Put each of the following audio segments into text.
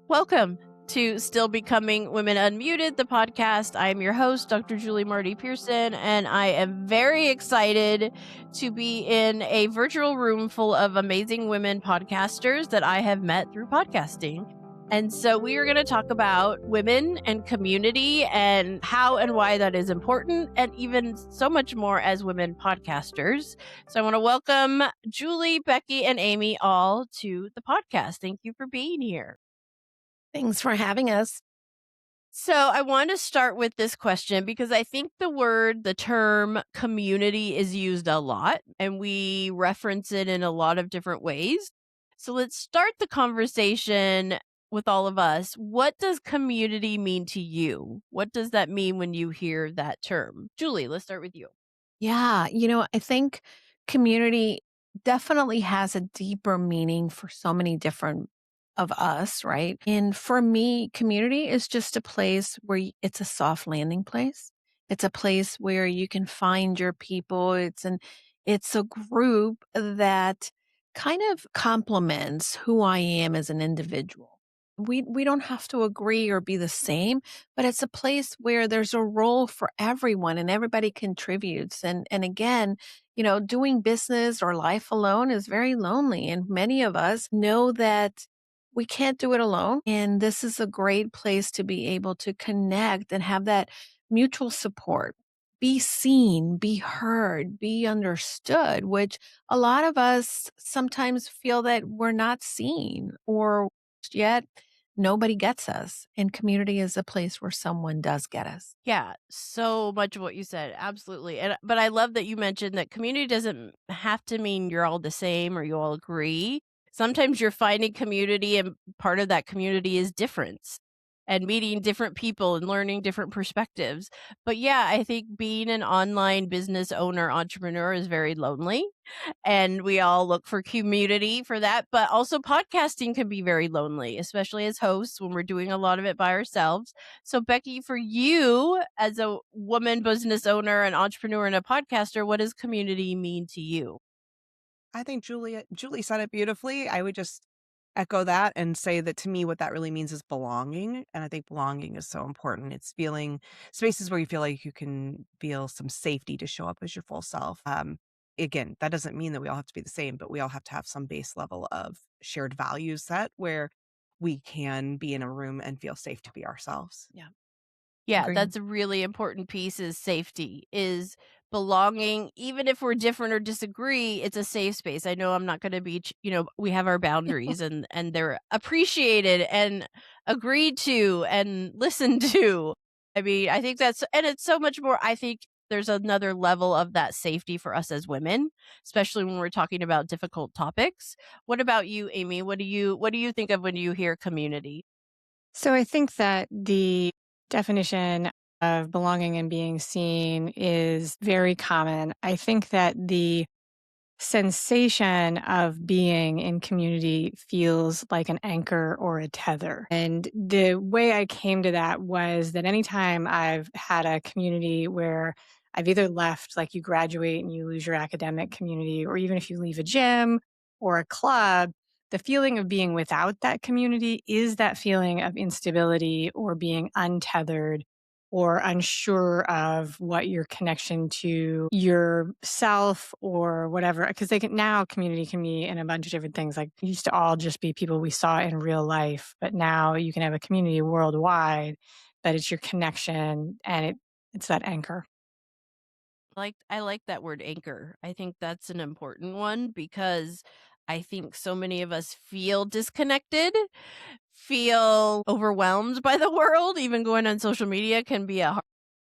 Welcome to Still Becoming Women Unmuted, the podcast. I am your host, Dr. Julie Marty-Pearson, and I am very excited to be in a virtual room full of amazing women podcasters that I have met through podcasting. And so we are going to talk about women and community and how and why that is important, and even so much more as women podcasters. So I want to welcome Julie, Becky, and Amy all to the podcast. Thank you for being here. Thanks for having us. So I want to start with this question because I think the term community is used a lot and we reference it in a lot of different ways. So let's start the conversation with all of us. What does community mean to you? What does that mean when you hear that term? Julie, let's start with you. Yeah, I think community definitely has a deeper meaning for so many different of us, right? And for me, community is just a place where it's a soft landing place. It's a place where you can find your people. It's a group that kind of complements who I am as an individual. We don't have to agree or be the same, but it's a place where there's a role for everyone and everybody contributes. And again, doing business or life alone is very lonely. And many of us know that we can't do it alone. And this is a great place to be able to connect and have that mutual support. Be seen, be heard, be understood, which a lot of us sometimes feel that we're not seen or yet nobody gets us. And community is a place where someone does get us. Yeah, so much of what you said. Absolutely. But I love that you mentioned that community doesn't have to mean you're all the same or you all agree. Sometimes you're finding community and part of that community is difference and meeting different people and learning different perspectives. But yeah, I think being an online business owner, entrepreneur is very lonely and we all look for community for that. But also, podcasting can be very lonely, especially as hosts when we're doing a lot of it by ourselves. So, Becky, for you as a woman business owner, an entrepreneur, and a podcaster, what does community mean to you? I think Julie said it beautifully. I would just echo that and say that to me, what that really means is belonging. And I think belonging is so important. It's feeling spaces where you feel like you can feel some safety to show up as your full self. Again, that doesn't mean that we all have to be the same, but we all have to have some base level of shared value set where we can be in a room and feel safe to be ourselves. Yeah. Yeah, Agreed. that's a really important piece is safety, is belonging. Even if we're different or disagree, it's a safe space. I know I'm not going to be, we have our boundaries and they're appreciated and agreed to and listened to. I mean, I think and it's so much more. I think there's another level of that safety for us as women, especially when we're talking about difficult topics. What about you, Amy? What do you think of when you hear community? So I think that the definition of belonging and being seen is very common. I think that the sensation of being in community feels like an anchor or a tether. And the way I came to that was that anytime I've had a community where I've either left, like you graduate and you lose your academic community, or even if you leave a gym or a club, the feeling of being without that community is that feeling of instability or being untethered or unsure of what your connection to yourself or whatever. Because now community can be in a bunch of different things. Like it used to all just be people we saw in real life, but now you can have a community worldwide that it's your connection and it's that anchor. I like that word anchor. I think that's an important one because I think so many of us feel disconnected, feel overwhelmed by the world. Even going on social media can be a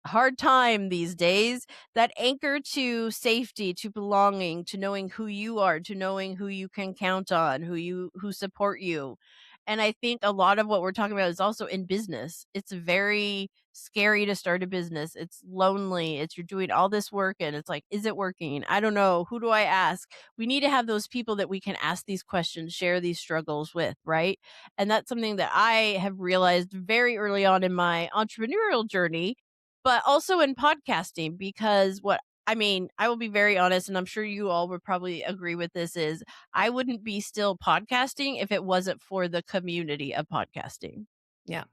hard time these days. That anchor to safety, to belonging, to knowing who you are, to knowing who you can count on, who support you. And I think a lot of what we're talking about is also in business. It's very scary to start a business. It's lonely. You're doing all this work and it's like, is it working? I don't know. Who do I ask? We need to have those people that we can ask these questions, share these struggles with, right? And that's something that I have realized very early on in my entrepreneurial journey, but also in podcasting, because what I mean, I will be very honest, and I'm sure you all would probably agree with this, is I wouldn't be still podcasting if it wasn't for the community of podcasting Yeah,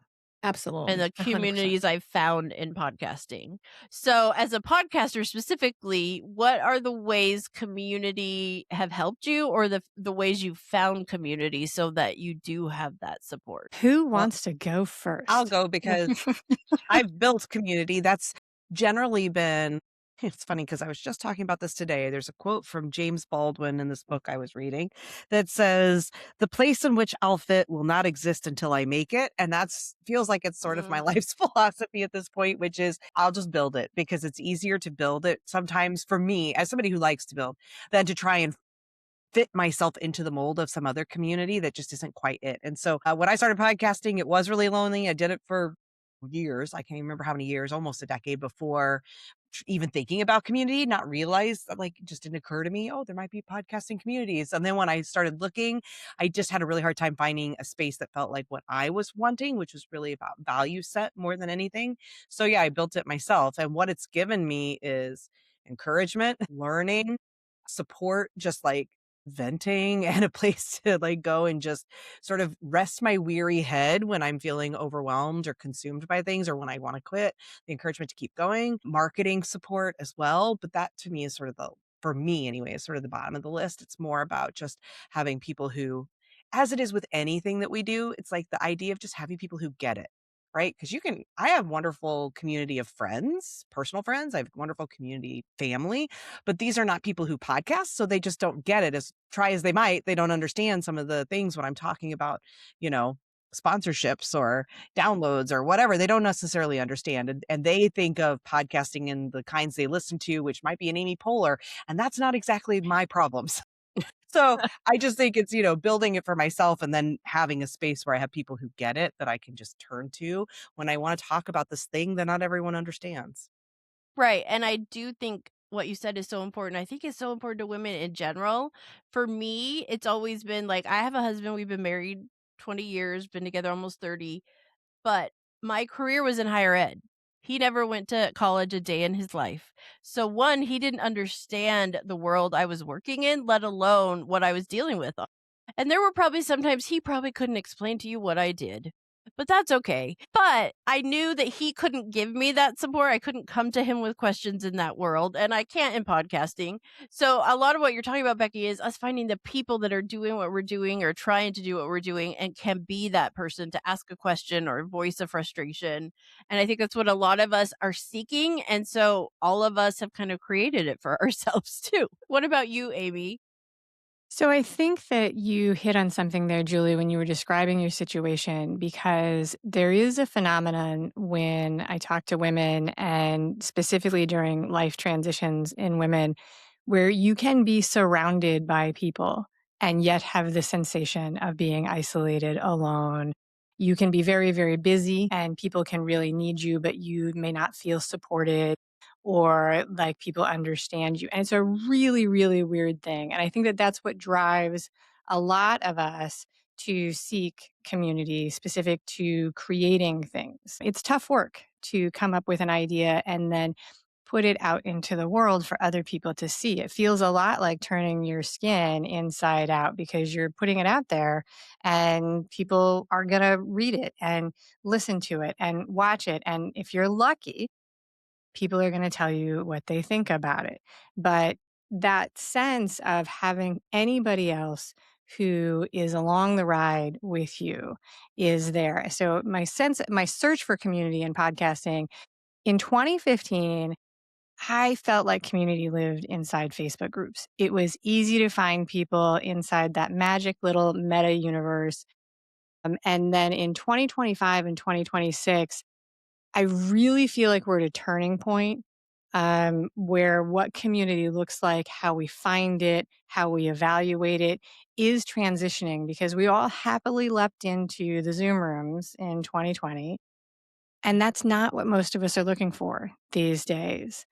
and absolutely. the 100%. communities I've found in podcasting. So, as a podcaster specifically, what are the ways community have helped you, or the ways you found community so that you do have that support? Who Well, wants to go I'll first? go because I've built community. That's generally been it's funny because I was just talking about this today. There's a quote from James Baldwin in this book I was reading that says, "The place in which I'll fit will not exist until I make it." And that's feels like it's sort of my Mm. life's philosophy at this point, which is I'll just build it because it's easier to build it sometimes for me as somebody who likes to build than to try and fit myself into the mold of some other community that just isn't quite it. And so when I started podcasting, it was really lonely. I did it for years. I can't even remember how many years, almost a decade before even thinking about community, not realize that like it just didn't occur to me, oh, there might be podcasting communities. And then when I started looking, I just had a really hard time finding a space that felt like what I was wanting, which was really about value set more than anything. So yeah, I built it myself. And what it's given me is encouragement, learning, support, just like venting and a place to like go and just sort of rest my weary head when I'm feeling overwhelmed or consumed by things or when I want to quit, the encouragement to keep going, marketing support as well. But that to me is sort of for me anyway, is sort of the bottom of the list. It's more about just having people who, as it is with anything that we do, it's like the idea of just having people who get it. Right. Because I have wonderful community of friends, personal friends. I have wonderful community family, but these are not people who podcast. So they just don't get it as try as they might. They don't understand some of the things when I'm talking about, you know, sponsorships or downloads or whatever. They don't necessarily understand. And they think of podcasting and the kinds they listen to, which might be an Amy Poehler. And that's not exactly my problems. So I just think it's, building it for myself and then having a space where I have people who get it that I can just turn to when I want to talk about this thing that not everyone understands. Right, and I do think what you said is so important. I think it's so important to women in general. For me, it's always been like I have a husband, we've been married 20 years, been together almost 30, but my career was in higher ed. He never went to college a day in his life. So one, he didn't understand the world I was working in, let alone what I was dealing with. And there were probably sometimes he probably couldn't explain to you what I did. But that's okay. But I knew that he couldn't give me that support. I couldn't come to him with questions in that world, and I can't in podcasting. So a lot of what you're talking about, Becky, is us finding the people that are doing what we're doing or trying to do what we're doing and can be that person to ask a question or voice a frustration. And I think that's what a lot of us are seeking. And so all of us have kind of created it for ourselves too. What about you, Amy? So I think that you hit on something there, Julie, when you were describing your situation, because there is a phenomenon when I talk to women and specifically during life transitions in women where you can be surrounded by people and yet have the sensation of being isolated, alone. You can be very, very busy and people can really need you, but you may not feel supported or like people understand you. And it's a really, really weird thing. And I think that that's what drives a lot of us to seek community specific to creating things. It's tough work to come up with an idea and then put it out into the world for other people to see. It feels a lot like turning your skin inside out because you're putting it out there and people are going to read it and listen to it and watch it. And if you're lucky, people are going to tell you what they think about it. But that sense of having anybody else who is along the ride with you is there. So my search for community in podcasting in 2015, I felt like community lived inside Facebook groups. It was easy to find people inside that magic little meta universe. And then in 2025 and 2026, I really feel like we're at a turning point where what community looks like, how we find it, how we evaluate it is transitioning because we all happily leapt into the Zoom rooms in 2020. And that's not what most of us are looking for these days.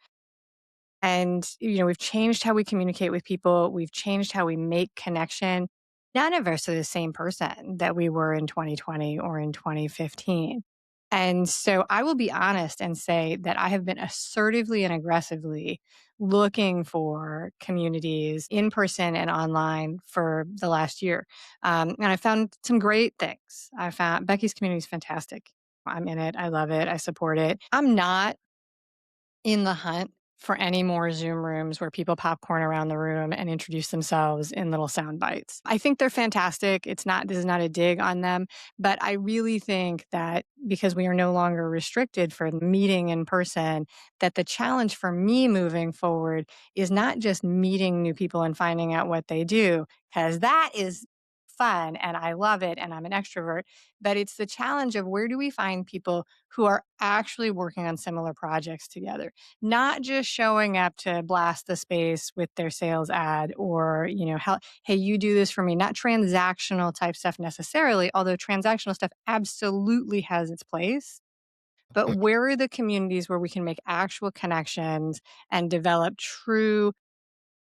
And, we've changed how we communicate with people, we've changed how we make connection. None of us are the same person that we were in 2020 or in 2015. And so I will be honest and say that I have been assertively and aggressively looking for communities in person and online for the last year. And I found some great things. I found Becky's community is fantastic. I'm in it. I love it. I support it. I'm not in the hunt for any more Zoom rooms where people popcorn around the room and introduce themselves in little sound bites. I think they're fantastic. This is not a dig on them, but I really think that because we are no longer restricted for meeting in person, that the challenge for me moving forward is not just meeting new people and finding out what they do, because that is fun and I love it and I'm an extrovert, but it's the challenge of where do we find people who are actually working on similar projects together, not just showing up to blast the space with their sales ad or, hey, you do this for me, not transactional type stuff necessarily, although transactional stuff absolutely has its place. But where are the communities where we can make actual connections and develop true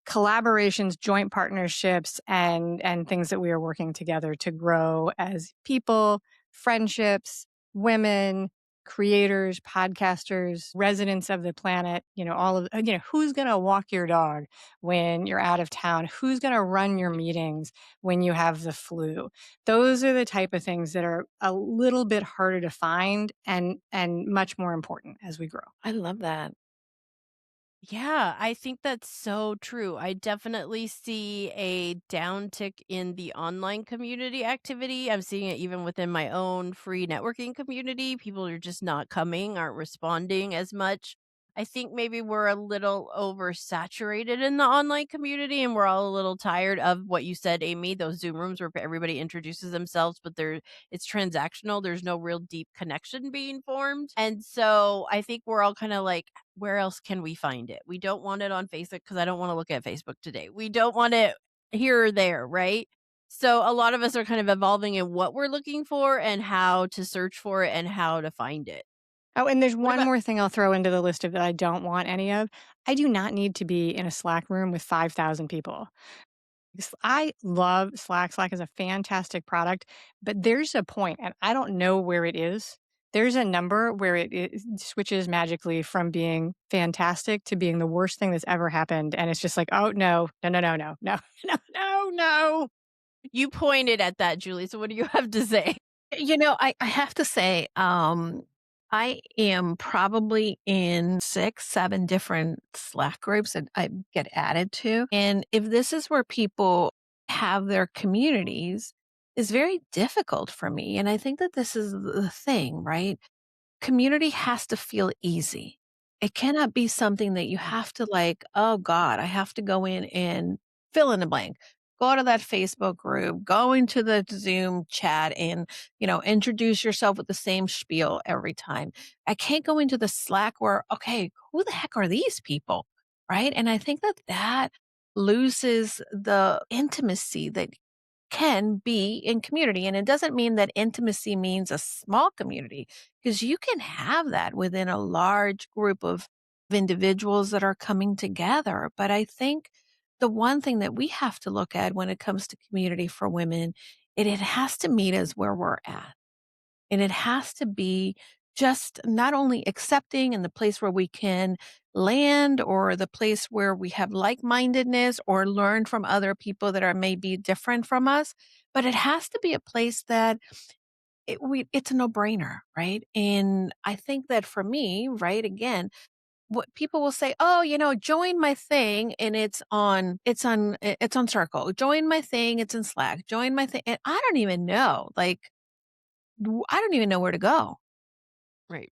collaborations, joint partnerships, and things that we are working together to grow as people, friendships, women, creators, podcasters, residents of the planet, all of who's going to walk your dog when you're out of town, who's going to run your meetings when you have the flu. Those are the type of things that are a little bit harder to find and much more important as we grow. I love that. Yeah, I think that's so true. I definitely see a downtick in the online community activity. I'm seeing it even within my own free networking community. People are just not coming, aren't responding as much. I think maybe we're a little oversaturated in the online community and we're all a little tired of what you said, Amy, those Zoom rooms where everybody introduces themselves, but it's transactional. There's no real deep connection being formed. And so I think we're all kind of like, where else can we find it? We don't want it on Facebook because I don't want to look at Facebook today. We don't want it here or there, right? So a lot of us are kind of evolving in what we're looking for and how to search for it and how to find it. Oh, and there's What one about more thing I'll throw into the list of that I don't want any of. I do not need to be in a Slack room with 5,000 people. I love Slack. Slack is a fantastic product, but there's a point, and I don't know where it is. There's a number where it switches magically from being fantastic to being the worst thing that's ever happened. And it's just like, oh, no, no, no, no, no, no, no, no, no. you pointed at that, Julie? So what do you have to say? I have to say, I am probably in 6, 7 different Slack groups that I get added to. And if this is where people have their communities, it's very difficult for me. And I think that this is the thing, right? Community has to feel easy. It cannot be something that you have to like, oh God, I have to go in and fill in the blank. Go to that Facebook group, go into the Zoom chat and, introduce yourself with the same spiel every time. I can't go into the Slack where, okay, who the heck are these people? Right. And I think that that loses the intimacy that can be in community. And it doesn't mean that intimacy means a small community, because you can have that within a large group of individuals that are coming together. But I think the one thing that we have to look at when it comes to community for women, it has to meet us where we're at. And it has to be just not only accepting in the place where we can land or the place where we have like-mindedness or learn from other people that are maybe different from us, but it has to be a place that it's a no-brainer, right? And I think that for me, right, again, what people will say, "Oh, join my thing and it's on Circle. Join my thing, it's in Slack. Join my thing." And I don't even know, like I don't even know where to go. Right.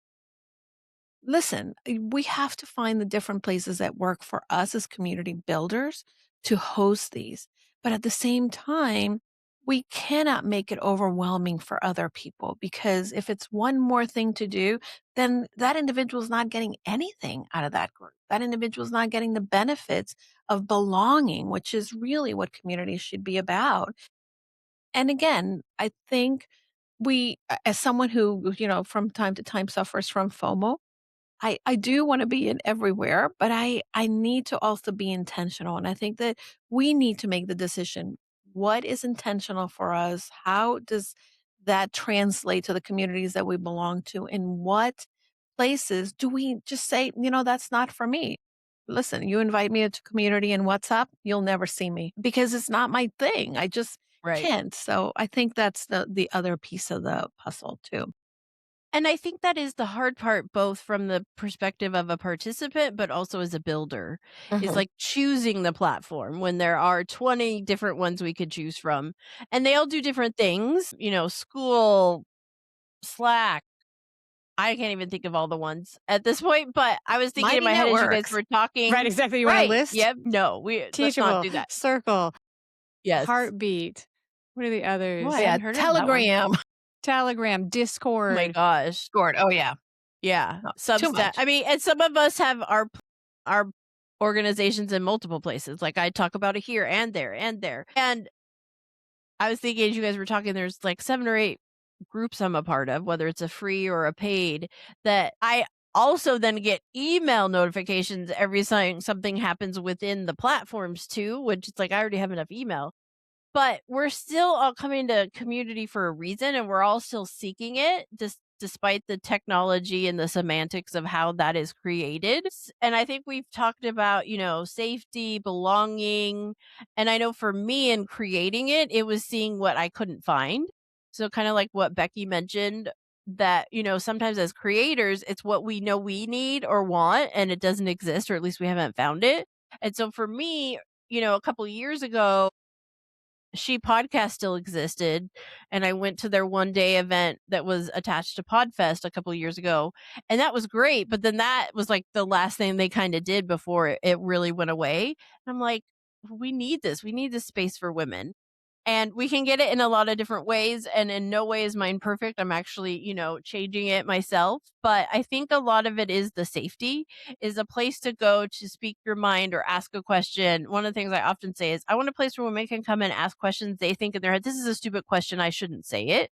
Listen, we have to find the different places that work for us as community builders to host these. But at the same time, we cannot make it overwhelming for other people, because if it's one more thing to do, then that individual is not getting anything out of that group. That individual is not getting the benefits of belonging, which is really what community should be about. And again, I think as someone who, from time to time suffers from FOMO, I do wanna be in everywhere, but I need to also be intentional, and I think that we need to make the decision. What is intentional for us? How does that translate to the communities that we belong to? In what places do we just say, that's not for me? Listen, you invite me into community in WhatsApp, you'll never see me because it's not my thing. I just Right. can't. So I think that's the other piece of the puzzle too. And I think that is the hard part, both from the perspective of a participant, but also as a builder, is Mhm. like choosing the platform when there are 20 different ones we could choose from. And they all do different things, school, Slack. I can't even think of all the ones at this point, but I was thinking in Mighty my head as you guys networks. were Right, talking. exactly. You want a Right. list? Yep. No, let's not Teachable, do that. Circle, Yes. Heartbeat. What are the Oh, others? I Oh, yeah, hadn't heard of that one. Telegram. Telegram, Oh my Discord. gosh. Discord. Oh, yeah. Yeah. No, too Substack. much. I mean, and some of us have our organizations in multiple places. Like I talk about it here and there and there. And I was thinking as you guys were talking, there's like 7 or 8 groups I'm a part of, whether it's a free or a paid, that I also then get email notifications every time something happens within the platforms too, which it's like I already have enough email. But we're still all coming to community for a reason, and we're all still seeking it despite the technology and the semantics of how that is created. And I think we've talked about, safety, belonging, and I know for me in creating it, it was seeing what I couldn't find. So kind of like what Becky mentioned, that, sometimes as creators, it's what we know we need or want and it doesn't exist, or at least we haven't found it. And so for me, a couple years ago, She Podcast still existed, and I went to their one-day event that was attached to Podfest a couple years ago, and that was great, but then that was, like, the last thing they kinda did before it really went away, and I'm like, we need this space for women." And we can get it in a lot of different ways, and in no way is mine perfect. I'm actually, changing it myself, but I think a lot of it is the safety, is a place to go to speak your mind or ask a question. One of the things I often say is, I want a place where women can come and ask questions they think in their head, "This is a stupid question, I shouldn't say it."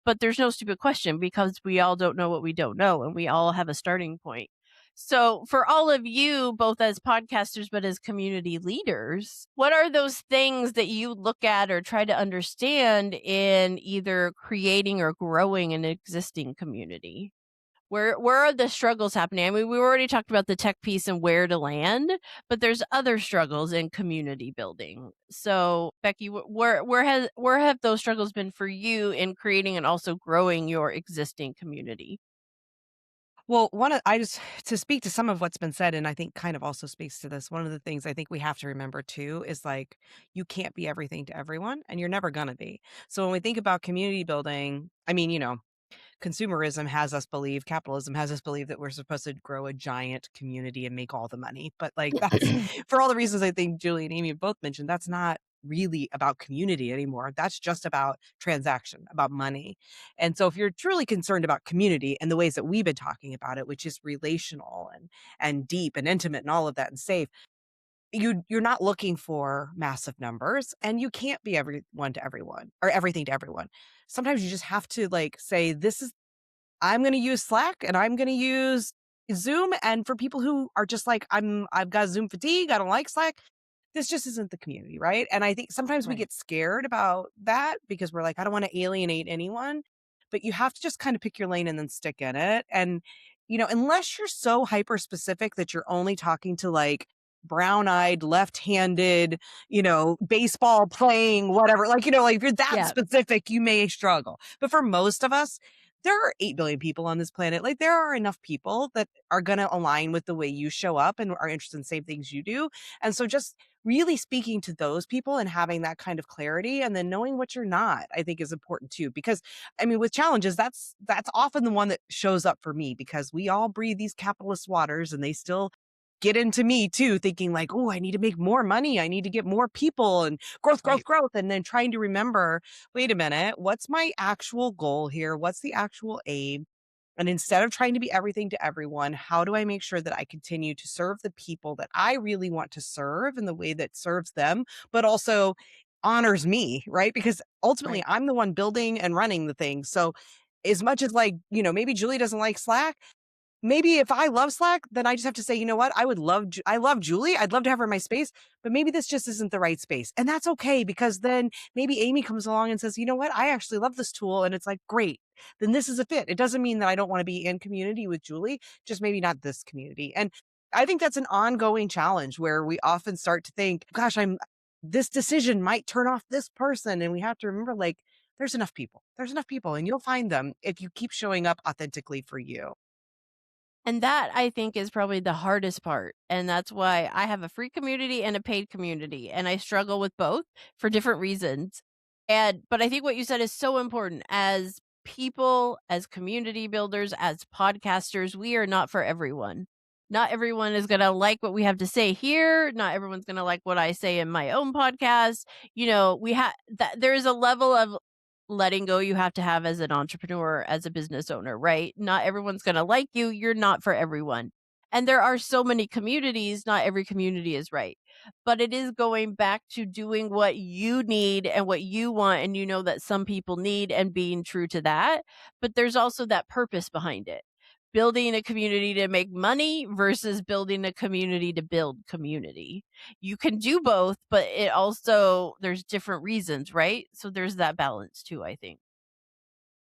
But there's no stupid question because we all don't know what we don't know, and we all have a starting point. So, for all of you, both as podcasters but as community leaders, what are those things that you look at or try to understand in either creating or growing an existing community? Where are the struggles happening? I mean, we already talked about the tech piece and where to land, but there's other struggles in community building. So, Becky, where have those struggles been for you in creating and also growing your existing community? Well, I just to speak to some of what's been said, and I think kind of also speaks to this. One of the things I think we have to remember too is like you can't be everything to everyone, and you're never gonna be. So when we think about community building, I mean, consumerism has us believe, capitalism has us believe that we're supposed to grow a giant community and make all the money. But like that's for all the reasons I think Julie and Amy both mentioned, that's not really about community anymore. That's just about transaction, about money. And so if you're truly concerned about community and the ways that we've been talking about it, which is relational and deep and intimate and all of that and safe, you're not looking for massive numbers, and you can't be everyone to everyone or everything to everyone. Sometimes you just have to like say, this is I'm gonna use Slack and I'm gonna use Zoom. And for people who are just like, I've got Zoom fatigue, I don't like Slack, this just isn't the community, right? And I think sometimes we Right. get scared about that because we're like, I don't want to alienate anyone. But you have to just kind of pick your lane and then stick in it. And, unless you're so hyper specific that you're only talking to like brown-eyed, left-handed, baseball playing, whatever. Like, like if you're that Yeah. specific, you may struggle. But for most of us, there are 8 billion people on this planet. Like there are enough people that are going to align with the way you show up and are interested in the same things you do. And so just really speaking to those people and having that kind of clarity and then knowing what you're not, I think is important too. Because I mean, with challenges, that's often the one that shows up for me because we all breathe these capitalist waters and they still get into me too, thinking like, oh, I need to make more money. I need to get more people and growth, growth, Right. growth. And then trying to remember, wait a minute, what's my actual goal here? What's the actual aim? And instead of trying to be everything to everyone, how do I make sure that I continue to serve the people that I really want to serve in the way that serves them, but also honors me, right? Because ultimately Right. I'm the one building and running the thing. So as much as like, maybe Julie doesn't like Slack, maybe if I love Slack, then I just have to say, you know what? I love Julie. I'd love to have her in my space, but maybe this just isn't the right space. And that's okay because then maybe Amy comes along and says, you know what? I actually love this tool. And it's like, great, then this is a fit. It doesn't mean that I don't want to be in community with Julie, just maybe not this community. And I think that's an ongoing challenge where we often start to think, gosh, this decision might turn off this person. And we have to remember, like, there's enough people. There's enough people, and you'll find them if you keep showing up authentically for you. And that I think is probably the hardest part. And that's why I have a free community and a paid community. And I struggle with both for different reasons. But I think what you said is so important. As people, as community builders, as podcasters, we are not for everyone. Not everyone is going to like what we have to say here. Not everyone's going to like what I say in my own podcast. We have that there is a level of letting go you have to have as an entrepreneur, as a business owner, right? Not everyone's going to like you. You're not for everyone. And there are so many communities, not every community is right. But it is going back to doing what you need and what you want. And you know that some people need and being true to that. But there's also that purpose behind it. Building a community to make money versus building a community to build community. You can do both, but there's different reasons, right? So there's that balance too, I think.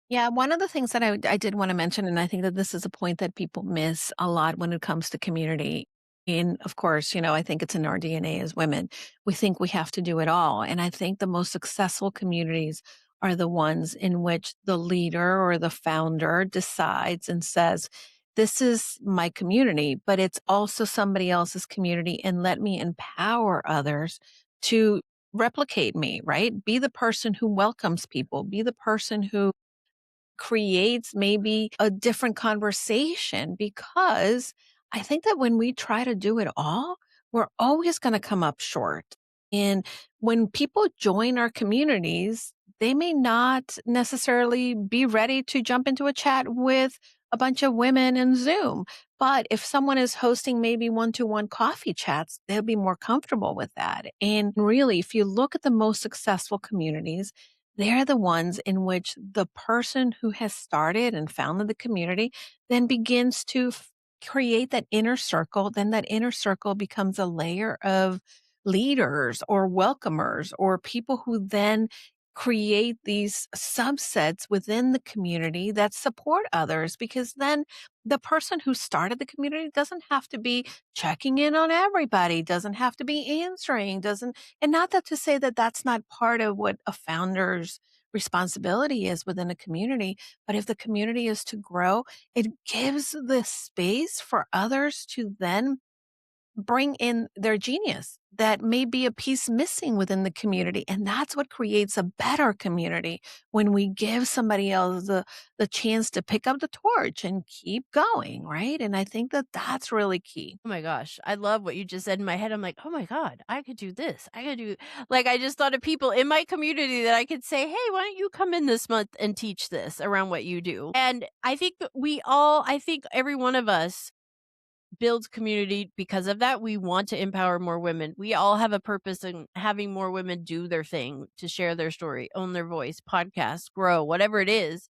Yeah, one of the things that I did want to mention, and I think that this is a point that people miss a lot when it comes to community. And of course, I think it's in our DNA as women. We think we have to do it all. And I think the most successful communities are the ones in which the leader or the founder decides and says, this is my community, but it's also somebody else's community. And let me empower others to replicate me, right? Be the person who welcomes people, be the person who creates maybe a different conversation because I think that when we try to do it all, we're always going to come up short. And when people join our communities, they may not necessarily be ready to jump into a chat with a bunch of women in Zoom. But if someone is hosting maybe one-to-one coffee chats, they'll be more comfortable with that. And really, if you look at the most successful communities, they're the ones in which the person who has started and founded the community then begins to create that inner circle. Then that inner circle becomes a layer of leaders or welcomers or people who then create these subsets within the community that support others because then the person who started the community doesn't have to be checking in on everybody, doesn't have to be answering, doesn't and not that to say that that's not part of what a founder's responsibility is within a community, but if the community is to grow, it gives the space for others to then bring in their genius that may be a piece missing within the community. And that's what creates a better community when we give somebody else the chance to pick up the torch and keep going, right? And I think that that's really key. Oh my gosh. I love what you just said in my head. I'm like, oh my God, I could do this. Like, I just thought of people in my community that I could say, hey, why don't you come in this month and teach this around what you do? And I think that I think every one of us builds community because of that. We want to empower more women. We all have a purpose in having more women do their thing, to share their story, own their voice, podcast, grow, whatever it is.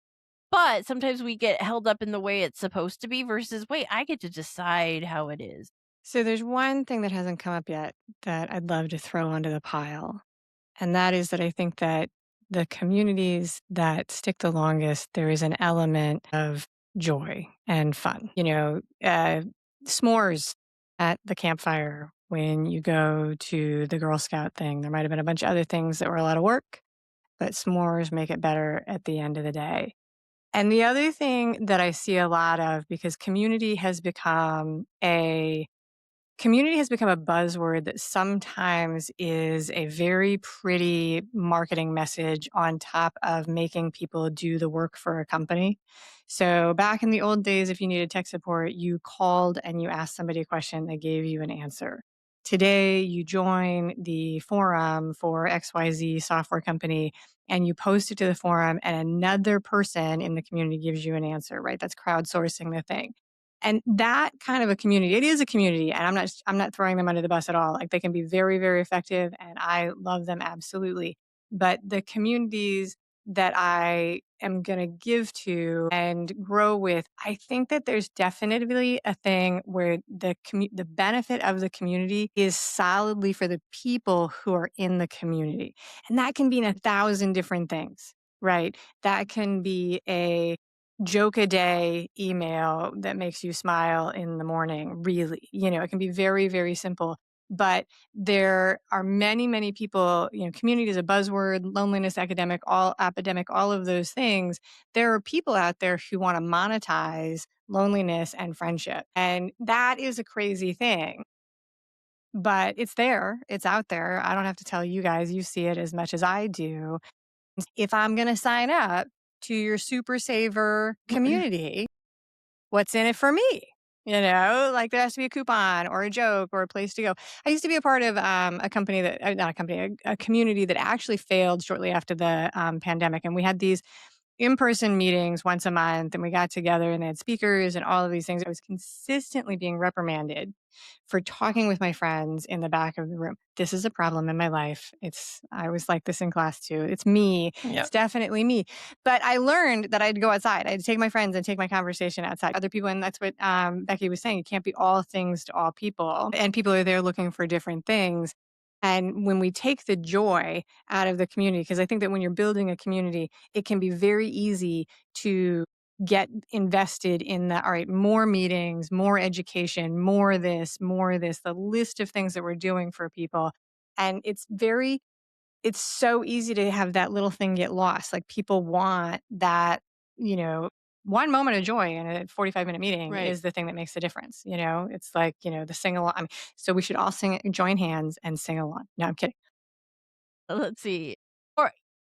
But sometimes we get held up in the way it's supposed to be versus, wait, I get to decide how it is. So there's one thing that hasn't come up yet that I'd love to throw onto the pile. And that is that I think that the communities that stick the longest, there is an element of joy and fun. S'mores at the campfire when you go to the Girl Scout thing. There might have been a bunch of other things that were a lot of work, but s'mores make it better at the end of the day. And the other thing that I see a lot of, because community has become a buzzword that sometimes is a very pretty marketing message on top of making people do the work for a company. So back in the old days, if you needed tech support, you called and you asked somebody a question, they gave you an answer. Today, you join the forum for XYZ software company and you post it to the forum, and another person in the community gives you an answer, right? That's crowdsourcing the thing. And that kind of a community, it is a community, and I'm not throwing them under the bus at all. Like, they can be very, very effective, and I love them absolutely. But the communities that I am going to give to and grow with. I think that there's definitely a thing where the benefit of the community is solidly for the people who are in the community. And that can mean 1,000 different things, right? That can be a joke a day email that makes you smile in the morning, really. It can be very, very simple. But there are many, many people, community is a buzzword, loneliness, epidemic, all of those things. There are people out there who want to monetize loneliness and friendship. And that is a crazy thing. But it's there, it's out there. I don't have to tell you guys, you see it as much as I do. If I'm going to sign up to your super saver community, what's in it for me? Like there has to be a coupon or a joke or a place to go. I used to be a part of a company not a company, a community that actually failed shortly after the pandemic. And we had these in-person meetings once a month, and we got together and they had speakers and all of these things. I was consistently being reprimanded for talking with my friends in the back of the room. This is a problem in my life. I was like this in class too. It's me. Yeah. It's definitely me. But I learned that I had to go outside. I had to take my friends and take my conversation outside. Other people, and that's what Becky was saying. You can't be all things to all people. And people are there looking for different things. And when we take the joy out of the community, because I think that when you're building a community, it can be very easy to get invested in all right, more meetings, more education, more this, the list of things that we're doing for people. And it's so easy to have that little thing get lost. Like people want that, you know, one moment of joy in a 45-minute meeting Right. is the thing that makes the difference. It's like, the sing along. So we should all join hands and sing along. No, I'm kidding. Let's see. Or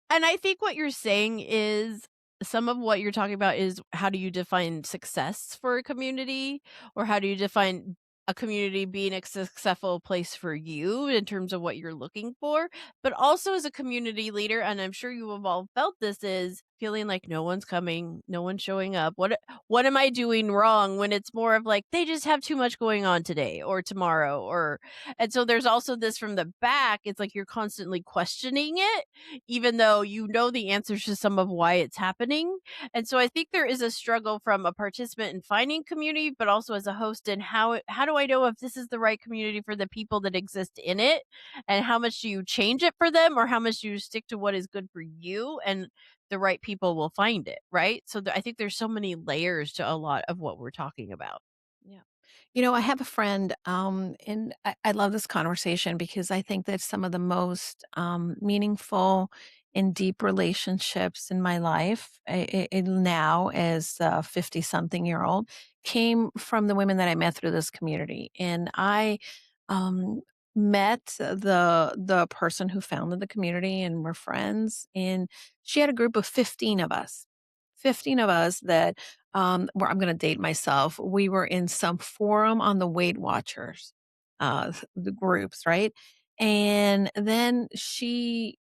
and I think what you're saying is some of what you're talking about is how do you define success for a community, or how do you define a community being a successful place for you in terms of what you're looking for, but also as a community leader, and I'm sure you have all felt this, is feeling like no one's coming, no one's showing up. What am I doing wrong, when it's more of like they just have too much going on today or tomorrow, or and so there's also this from the back. It's like you're constantly questioning it, even though you know the answers to some of why it's happening. And so I think there is a struggle from a participant in finding community, but also as a host in how do I know if this is the right community for the people that exist in it? And how much do you change it for them, or how much do you stick to what is good for you? And the right people will find it, right? So I think there's so many layers to a lot of what we're talking about. Yeah. I have a friend, and I love this conversation because I think that some of the most meaningful and deep relationships in my life now as a 50 something year old came from the women that I met through this community. And I um, met the person who founded the community and we're friends. And she had a group of 15 of us. 15 of us that where I'm gonna date myself. We were in some forum on the Weight Watchers, the groups, right? And then she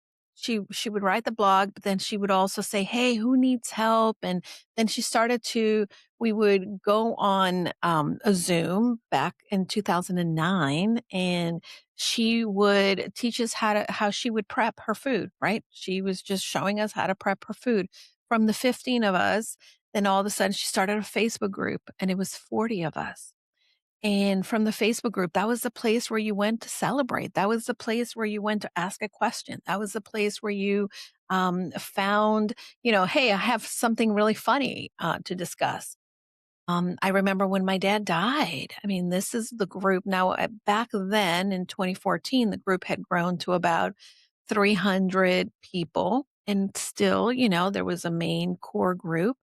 would write the blog, but then she would also say, "Hey, who needs help?" And then she started to we would go on a Zoom back in 2009, and she would teach us how she would prep her food, right? She was just showing us how to prep her food. From the 15 of us, then all of a sudden she started a Facebook group and it was 40 of us. And from the Facebook group, that was the place where you went to celebrate. That was the place where you went to ask a question. That was the place where you found, hey, I have something really funny to discuss. I remember when my dad died. I mean, this is the group. Now, back then in 2014, the group had grown to about 300 people. And still, there was a main core group,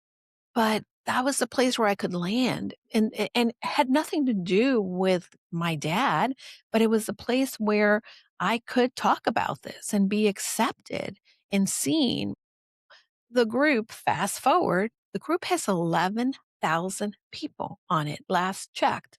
but that was the place where I could land and had nothing to do with my dad, but it was a place where I could talk about this and be accepted and seen. The group, fast forward, the group has 11,000 people on it, last checked.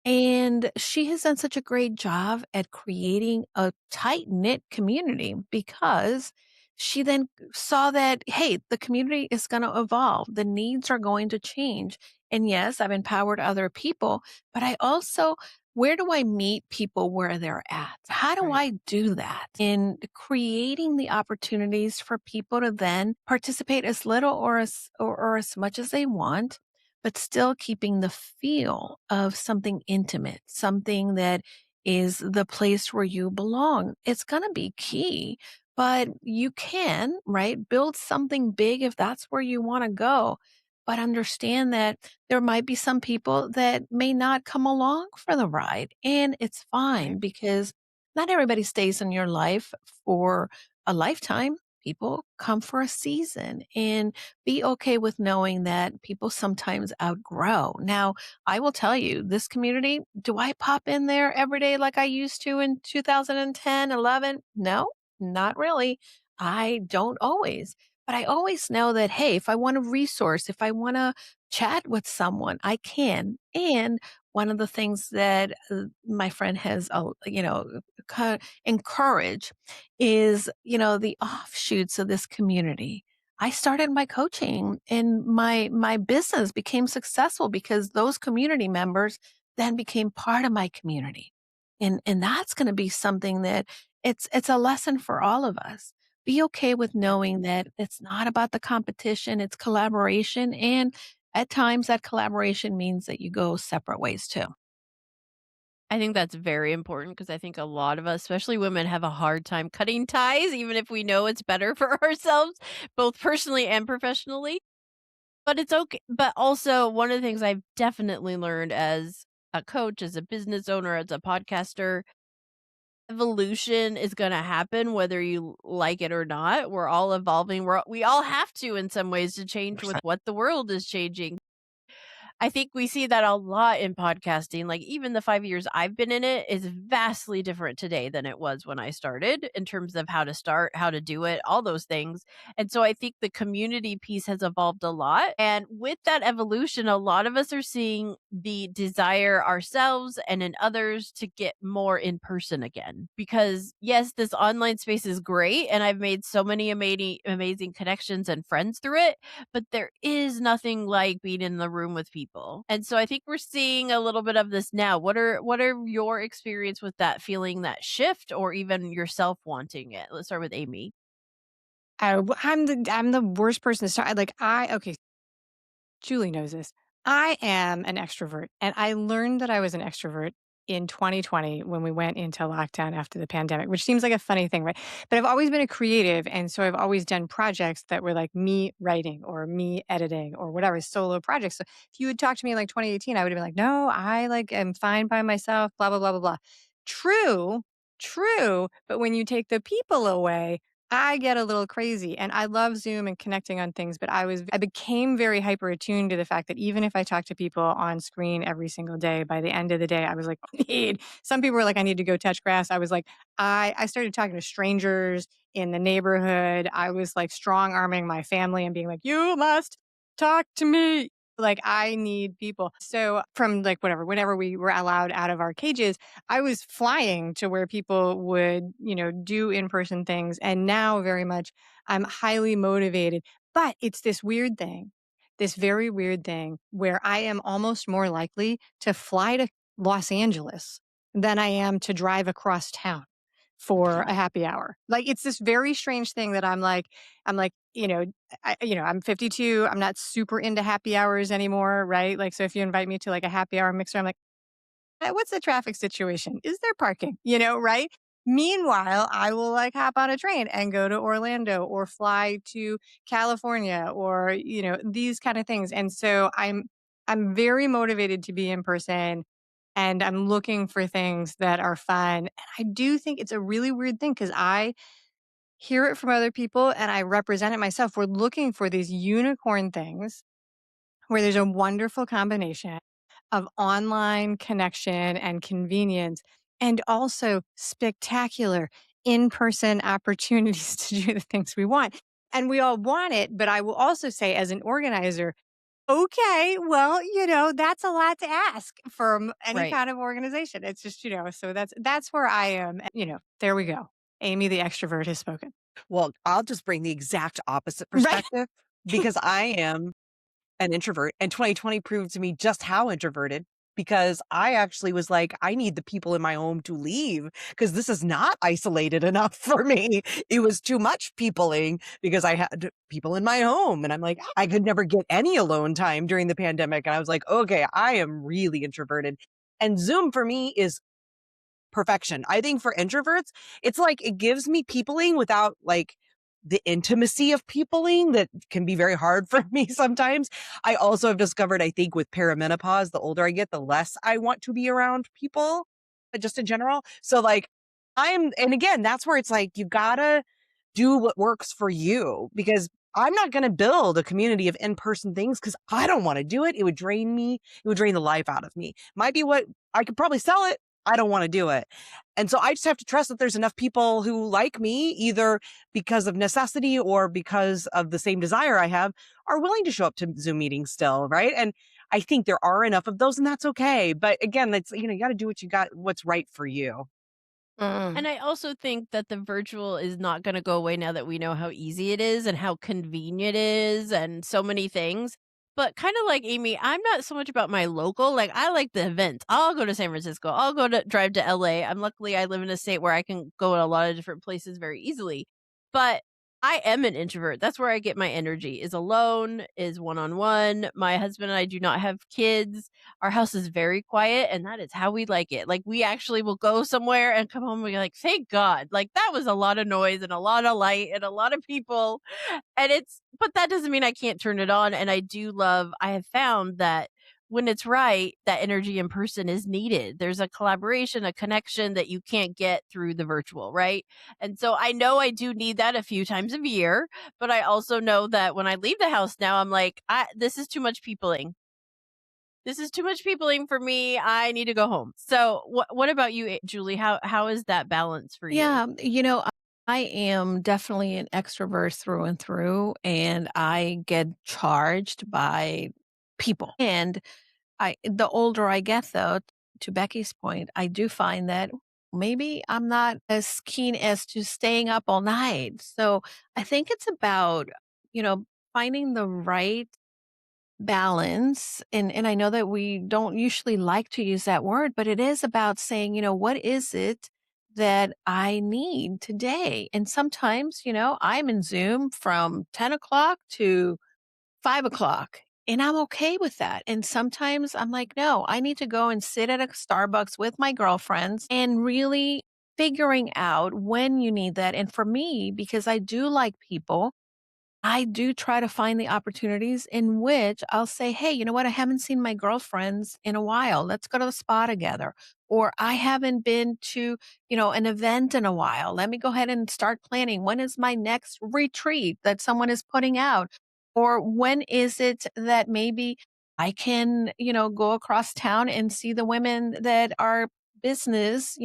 And she has done such a great job at creating a tight knit community because she then saw that, hey, the community is going to evolve. The needs are going to change. And yes, I've empowered other people, but I also where do I meet people where they're at? How do Right. I do that? In creating the opportunities for people to then participate as little or as much as they want, but still keeping the feel of something intimate, something that is the place where you belong. It's going to be key, but you can, right? Build something big if that's where you want to go. But understand that there might be some people that may not come along for the ride, and it's Right. fine because not everybody stays in your life for a lifetime. People come for a season, and be okay with knowing that people sometimes outgrow. Now, I will tell you, this community, do I pop in there every day like I used to in 2010, 11? No, not really. I don't always. But I always know that, hey, if I want a resource, if I want to chat with someone, I can. And one of the things that my friend has, encouraged is, the offshoots of this community. I started my coaching and my business became successful because those community members then became part of my community. And that's going to be something that it's a lesson for all of us. Be okay with Right. knowing that it's not about the competition, it's collaboration. And at times that collaboration means that you go separate ways too. I think that's very important because I think a lot of us, especially women, have a hard time cutting ties, even if we know it's better for ourselves, both personally and professionally. But it's okay. But also, one of the things I've definitely learned as a coach, as a business owner, as a podcaster, evolution is going to happen whether you like it or not. We're all evolving. We all have to, in some ways, to change with 100%. what the world is changing. I think we see that a lot in podcasting. Like, even the 5 years I've been in it is vastly different today than it was when I started in terms of how to start, how to do it, all those things. And so I think the community piece has evolved a lot. And with that evolution, a lot of us are seeing the desire ourselves and in others to get more in person again. Because yes, this online space is great. And I've made so many amazing connections and friends through it, but there is nothing like being in the room with people. And so I think we're seeing a little bit of this now. What are your experience with that, feeling that shift or even yourself wanting it? Let's start with Amy. I'm the worst person to start. Like okay, Julie knows this. I am an extrovert, and I learned that I was an extrovert in 2020 when we went into lockdown after the pandemic, which seems like a funny thing, right? But I've always been a creative, and so I've always done projects that were like me writing or me editing or whatever, solo projects. So if you had talked to me in like 2018, I would have been like, "No, I like am fine by myself." Blah blah blah blah blah. True, true. But when you take the people away, I get a little crazy and I love Zoom and connecting on things, but I became very hyper attuned to the fact that even if I talk to people on screen every single day, by the end of the day, I was like, need. Some people were like, I need to go touch grass. I was like, I started talking to strangers in the neighborhood. I was like strong arming my family and being like, you must talk to me. Like I need people. So from like whenever we were allowed out of our cages, I was flying to where people would, do in-person things. And now very much I'm highly motivated. But it's this weird thing, this very weird thing where I am almost more likely to fly to Los Angeles than I am to drive across town for a happy hour. Like it's this very strange thing that I'm like, I'm 52. I'm not super into happy hours anymore, right? Like, so if you invite me to like a happy hour mixer, I'm like, what's the traffic situation? Is there parking? Right? Meanwhile, I will like hop on a train and go to Orlando or fly to California or, these kind of things. And so I'm very motivated to be in person and I'm looking for things that are fun. And I do think it's a really weird thing because I hear it from other people and I represent it myself. We're looking for these unicorn things where there's a wonderful combination of online connection and convenience and also spectacular in-person opportunities to do the things we want. And we all want it, but I will also say as an organizer, okay, well, that's a lot to ask from any Right. kind of organization. It's just, so that's where I am. There we go. Amy the extrovert has spoken. Well, I'll just bring the exact opposite Right. perspective because I am an introvert and 2020 proved to me just how introverted because I actually was like, I need the people in my home to leave because this is not isolated enough for me. It was too much peopling because I had people in my home. And I'm like, I could never get any alone time during the pandemic. And I was like, okay, I am really introverted. And Zoom for me is perfection. I think for introverts, it's like it gives me peopling without like the intimacy of peopling that can be very hard for me sometimes. I also have discovered, I think with perimenopause, the older I get, the less I want to be around people, just in general. So like and again, that's where it's like, you gotta do what works for you because I'm not going to build a community of in-person things because I don't want to do it. It would drain me. It would drain the life out of me. Might be what I could probably sell it. I don't want to do it. And so I just have to trust that there's enough people who like me, either because of necessity or because of the same desire I have, are willing to show up to Zoom meetings still. Right. And I think there are enough of those and that's okay. But again, that's, you got to do what you got, what's right for you. And I also think that the virtual is not gonna go away now that we know how easy it is and how convenient it is and so many things. But kinda like Amy, I'm not so much about my local, like, I like the events. I'll go to San Francisco, I'll go to drive to LA. I live in a state where I can go to a lot of different places very easily. But I am an introvert. That's where I get my energy, is alone, is one-on-one. My husband and I do not have kids. Our house is very quiet, and that is how we like it. Like, we actually will go somewhere and come home and be like, "Thank God." Like, that was a lot of noise and a lot of light and a lot of people, and but that doesn't mean I can't turn it on, and I have found that when it's right, that energy in person is needed. There's a collaboration, a connection that you can't get through the virtual, right? And so I know I do need that a few times a year, but I also know that when I leave the house now, I'm like, this is too much peopling. This is too much peopling for me. I need to go home. So what about you, Julie? How is that balance for you? Yeah, I am definitely an extrovert through and through, and I get charged by people. And the older I get, though, to Becky's point, I do find that maybe I'm not as keen as to staying up all night. So I think it's about, you know, finding the right balance. And I know that we don't usually like to use that word, but it is about saying, what is it that I need today? And sometimes, I'm in Zoom from 10 o'clock to 5 o'clock. And I'm okay with that. And sometimes I'm like, no, I need to go and sit at a Starbucks with my girlfriends and really figuring out when you need that. And for me, because I do like people, I do try to find the opportunities in which I'll say, "Hey, you know what? I haven't seen my girlfriends in a while. Let's go to the spa together." Or I haven't been to, an event in a while. Let me go ahead and start planning. When is my next retreat that someone is putting out? Or when is it that maybe I can, go across town and see the women that are business,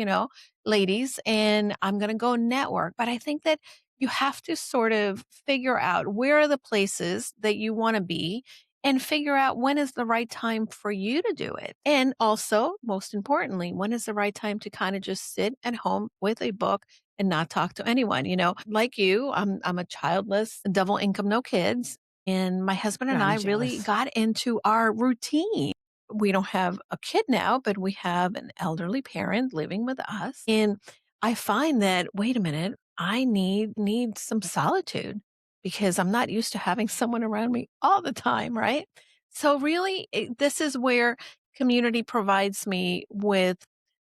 ladies, and I'm going to go network. But I think that you have to sort of figure out where are the places that you want to be and figure out when is the right time for you to do it. And also, most importantly, when is the right time to kind of just sit at home with a book and not talk to anyone. Like you, I'm a childless, double income, no kids. And my husband and I'm I really jealous. got into our routine. We don't have a kid now, but we have an elderly parent living with us. And I find that, wait a minute, I need some solitude because I'm not used to having someone around me all the time, right? So really, this is where community provides me with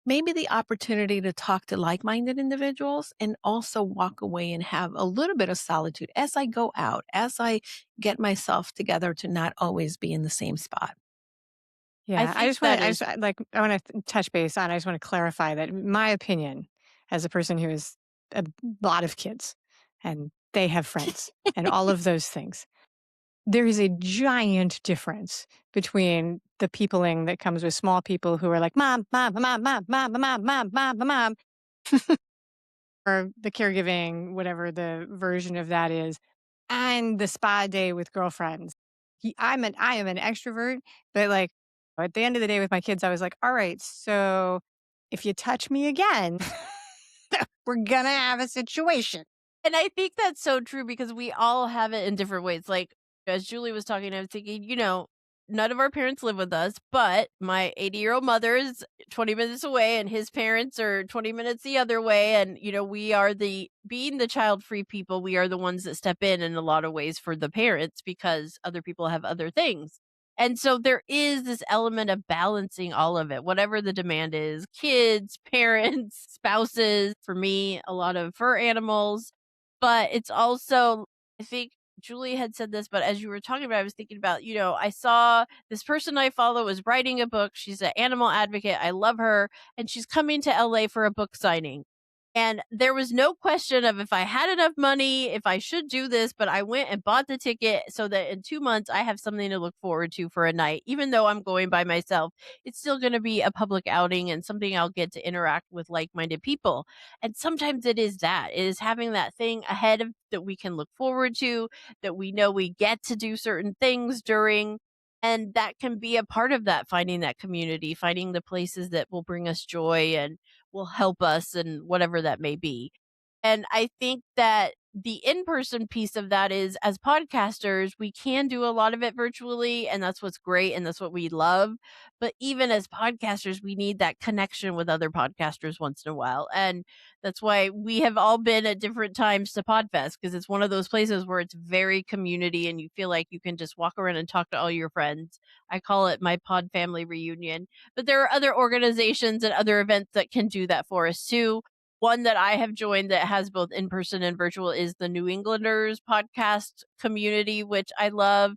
maybe the opportunity to talk to like-minded individuals and also walk away and have a little bit of solitude as I go out, as I get myself together to not always be in the same spot. I Yeah, think that is I want to touch base on, I just want to clarify that my opinion as a person who has a lot of kids and they have friends and all of those things, there is a giant difference between the peopling that comes with small people who are like, mom, mom, mom, mom, mom, mom, mom, mom, mom, or the caregiving, whatever the version of that is, and the spa day with girlfriends. I am an extrovert, but like at the end of the day with my kids, I was like, all right, so if you touch me again, we're gonna have a situation. and I think that's so true because we all have it in different ways. Like, as Julie was talking, I was thinking, none of our parents live with us, but my 80-year-old mother is 20 minutes away and his parents are 20 minutes the other way. And, we are being the child free people, we are the ones that step in a lot of ways for the parents because other people have other things. And so there is this element of balancing all of it, whatever the demand is kids, parents, spouses, for me, a lot of fur animals. But it's also, I think, Julie had said this, but as you were talking about, I was thinking about, I saw this person I follow is writing a book. She's an animal advocate. I love her. And she's coming to LA for a book signing. And there was no question of if I had enough money, if I should do this, but I went and bought the ticket so that in 2 months I have something to look forward to for a night. Even though I'm going by myself, it's still going to be a public outing and something I'll get to interact with like minded people. And sometimes it is that, it is having that thing ahead of that we can look forward to, that we know we get to do certain things during. And that can be a part of that, finding that community, finding the places that will bring us joy and will help us and whatever that may be. And I think that the in-person piece of that is as podcasters, we can do a lot of it virtually and that's what's great and that's what we love. But even as podcasters, we need that connection with other podcasters once in a while. And that's why we have all been at different times to Podfest because it's one of those places where it's very community and you feel like you can just walk around and talk to all your friends. I call it my pod family reunion. But there are other organizations and other events that can do that for us too. One that I have joined that has both in person and virtual is the New Englanders podcast community, which I love.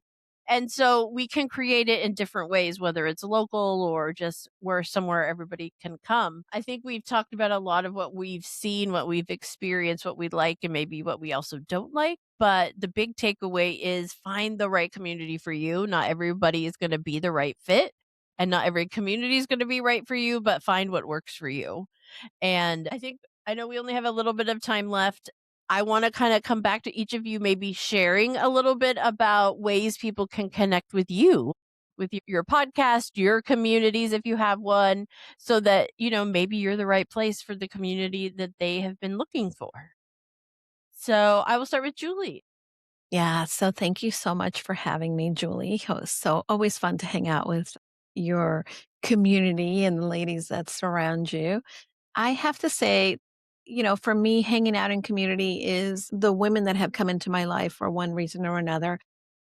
And so we can create it in different ways, whether it's local or just where somewhere everybody can come. I think we've talked about a lot of what we've seen, what we've experienced, what we like, and maybe what we also don't like. But the big takeaway is find the right community for you. Not everybody is going to be the right fit, and not every community is going to be right for you, but find what works for you. And I know we only have a little bit of time left. I want to kind of come back to each of you, maybe sharing a little bit about ways people can connect with you, with your podcast, your communities, if you have one, so that, maybe you're the right place for the community that they have been looking for. So I will start with Julie. Yeah. So thank you so much for having me, Julie. It was so always fun to hang out with your community and the ladies that surround you. I have to say, for me, hanging out in community is the women that have come into my life for one reason or another.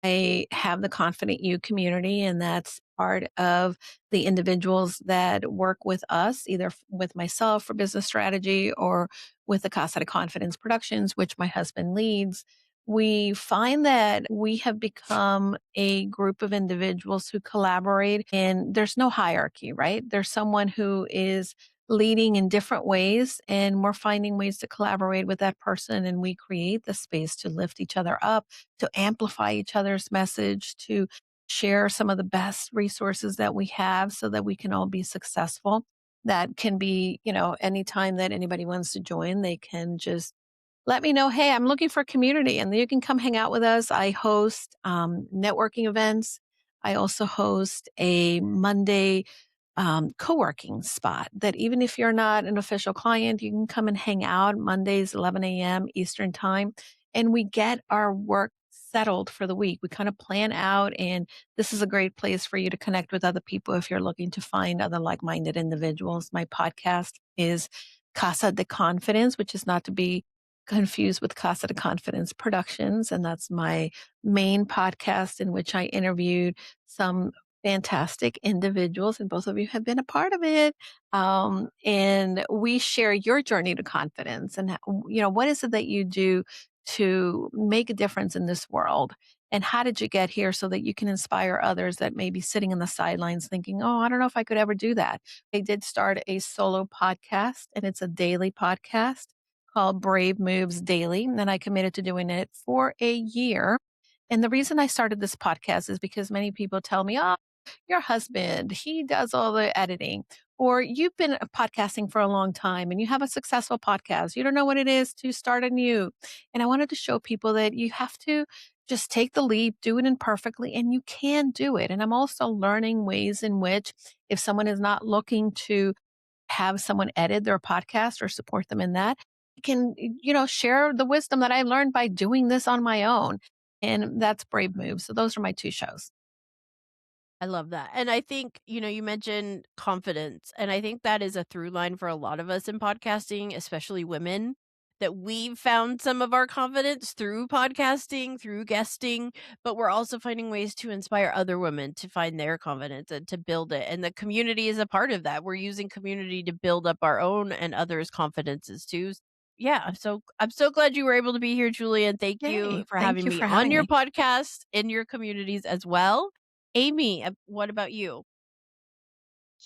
I have the Confident You community, and that's part of the individuals that work with us, either with myself for business strategy or with the Casa de Confidence Productions, which my husband leads. We find that we have become a group of individuals who collaborate, and there's no hierarchy, right? There's someone who is leading in different ways, and we're finding ways to collaborate with that person, and we create the space to lift each other up, to amplify each other's message, to share some of the best resources that we have so that we can all be successful. That can be, anytime that anybody wants to join, they can just let me know, hey, I'm looking for a community and you can come hang out with us. I host networking events. I also host a Monday co-working spot that even if you're not an official client, you can come and hang out Mondays, 11 a.m. Eastern time. And we get our work settled for the week. We kind of plan out, and this is a great place for you to connect with other people if you're looking to find other like-minded individuals. My podcast is Casa de Confidence, which is not to be confused with Casa de Confidence Productions. And that's my main podcast in which I interviewed some fantastic individuals, and both of you have been a part of it. And we share your journey to confidence and, what is it that you do to make a difference in this world? And how did you get here so that you can inspire others that may be sitting in the sidelines thinking, oh, I don't know if I could ever do that. I did start a solo podcast, and it's a daily podcast called Brave Moves Daily. And I committed to doing it for a year. And the reason I started this podcast is because many people tell me, oh, your husband, he does all the editing, or you've been podcasting for a long time and you have a successful podcast. You don't know what it is to start a new. And I wanted to show people that you have to just take the leap, do it imperfectly, and you can do it. And I'm also learning ways in which if someone is not looking to have someone edit their podcast or support them in that, I can, share the wisdom that I learned by doing this on my own. And that's Brave Moves. So those are my two shows. I love that. And I think, you mentioned confidence, and I think that is a through line for a lot of us in podcasting, especially women, that we've found some of our confidence through podcasting, through guesting, but we're also finding ways to inspire other women to find their confidence and to build it. And the community is a part of that. We're using community to build up our own and others' confidences too. Yeah, I'm so glad you were able to be here, Julie, and thank you Yay. for Thank having you me for on having your me. podcast, in your communities as well. Amy, what about you?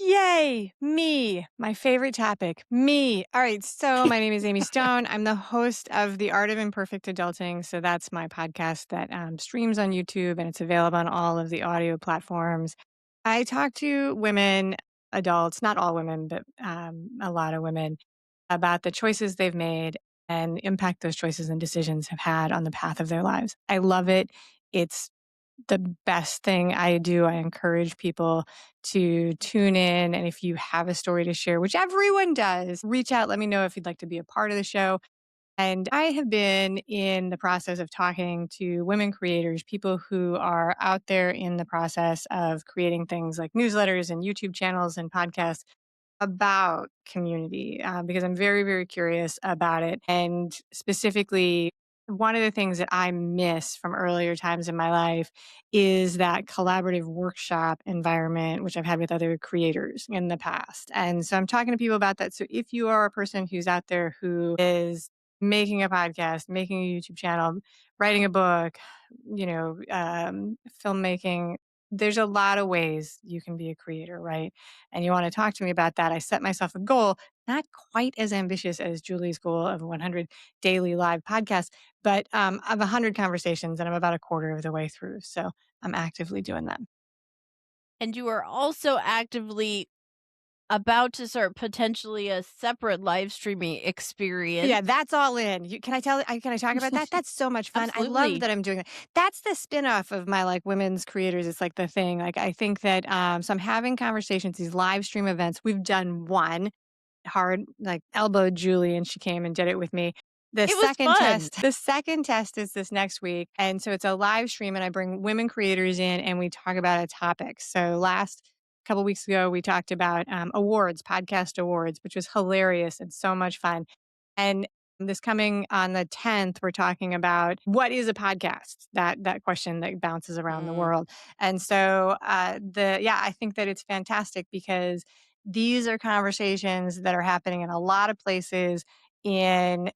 Yay, me, my favorite topic, me. All right, so my name is Amy Stone. I'm the host of The Art of Imperfect Adulting. So that's my podcast that streams on YouTube and it's available on all of the audio platforms. I talk to women, adults, not all women, but a lot of women, about the choices they've made and impact those choices and decisions have had on the path of their lives. I love it. It's the best thing I do. I encourage people to tune in. And if you have a story to share, which everyone does, reach out. Let me know if you'd like to be a part of the show. And I have been in the process of talking to women creators, people who are out there in the process of creating things like newsletters and YouTube channels and podcasts about community because I'm very, very curious about it. And specifically, one of the things that I miss from earlier times in my life is that collaborative workshop environment, which I've had with other creators in the past. And so I'm talking to people about that. So if you are a person who's out there who is making a podcast, making a YouTube channel, writing a book, filmmaking, there's a lot of ways you can be a creator, right? And you want to talk to me about that, I set myself a goal, not quite as ambitious as Julie's goal of 100 daily live podcasts, but of 100 conversations, and I'm about a quarter of the way through. So I'm actively doing that. And you are also actively about to start potentially a separate live streaming experience. Yeah, that's all in. Can I talk about that? That's so much fun. I love Absolutely. that I'm doing that. That's the spin-off of my like women's creators. It's like the thing. Like I think that so I'm having conversations, these live stream events. We've done one hard, like elbowed Julie and she came and did it with me. It was fun. The second test is this next week. And so it's a live stream and I bring women creators in and we talk about a topic. So last couple weeks ago, we talked about awards, podcast awards, which was hilarious and so much fun. And this coming on the 10th, we're talking about what is a podcast? That question that bounces around the Mm, world. And so I think that it's fantastic because these are conversations that are happening in a lot of places in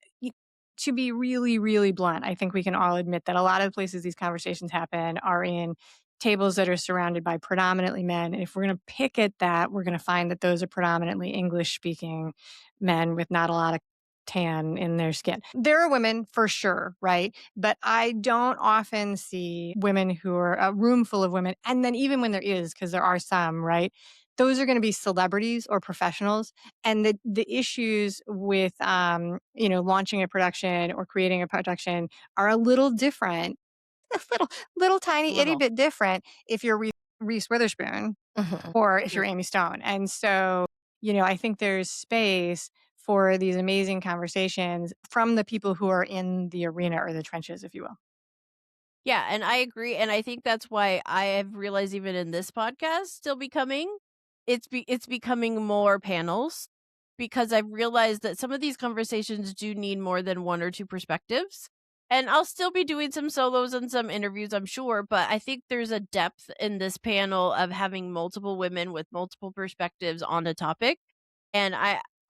to be really, really blunt, I think we can all admit that a lot of places these conversations happen are in tables that are surrounded by predominantly men. And if we're going to pick at that, we're going to find that those are predominantly English speaking men with not a lot of tan in their skin. There are women for sure, right? But I don't often see women who are a room full of women. And then even when there is, because there are some, right? Those are going to be celebrities or professionals. And the issues with launching a production or creating a production are a little different, a little a tiny itty little. bit different if you're Reese Witherspoon Mhm, or if you're mhm. Amy Stone. And so, I think there's space for these amazing conversations from the people who are in the arena or the trenches, if you will. Yeah, and I agree, and I think that's why I have realized even in this podcast still becoming, it's becoming more panels, because I've realized that some of these conversations do need more than one or two perspectives. And I'll still be doing some solos and some interviews, I'm sure, but I think there's a depth in this panel of having multiple women with multiple perspectives on a topic. And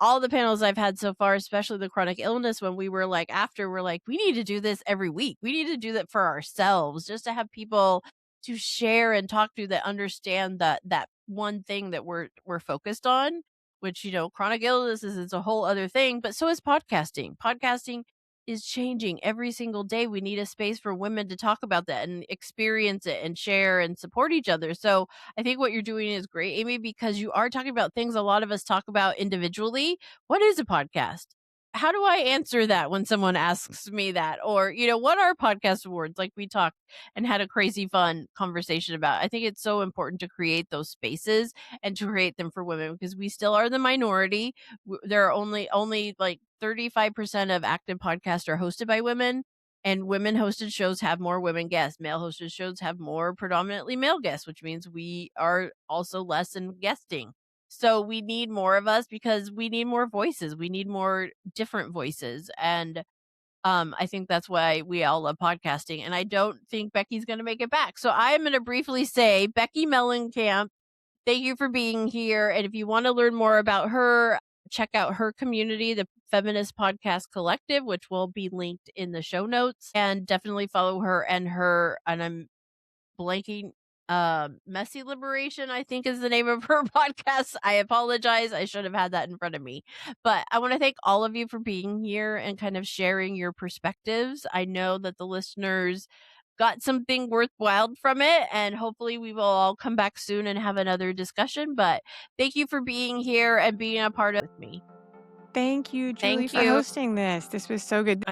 all the panels I've had so far, especially the chronic illness, when we were like, after, we're like, we need to do this every week. We need to do that for ourselves, just to have people to share and talk to that understand that one thing that we're focused on, which, chronic illness is it's a whole other thing, but so is podcasting. Podcasting is changing every single day. We need a space for women to talk about that and experience it and share and support each other. So I think what you're doing is great, Amy, because you are talking about things a lot of us talk about individually. What is a podcast? How do I answer that when someone asks me that? Or, what are podcast awards? Like we talked and had a crazy fun conversation about. I think it's so important to create those spaces and to create them for women because we still are the minority. There are only like 35% of active podcasts are hosted by women, And women hosted shows have more women guests. Male hosted shows have more predominantly male guests, which means we are also less in guesting. So we need more of us because we need more voices. We need more different voices. And I think that's why we all love podcasting. And I don't think Becky's going to make it back. So I'm going to briefly say, Becky Mellencamp, thank you for being here. And if you want to learn more about her, check out her community, the Feminist Podcast Collective, which will be linked in the show notes. And definitely follow her and I'm blanking, Messy Liberation, I think is the name of her podcast. I apologize. I should have had that in front of me. But I want to thank all of you for being here and kind of sharing your perspectives. I know that the listeners got something worthwhile from it, and hopefully we will all come back soon and have another discussion. But thank you for being here and being a part of me. Thank you, Julie, Thank for you. hosting this. This was so good.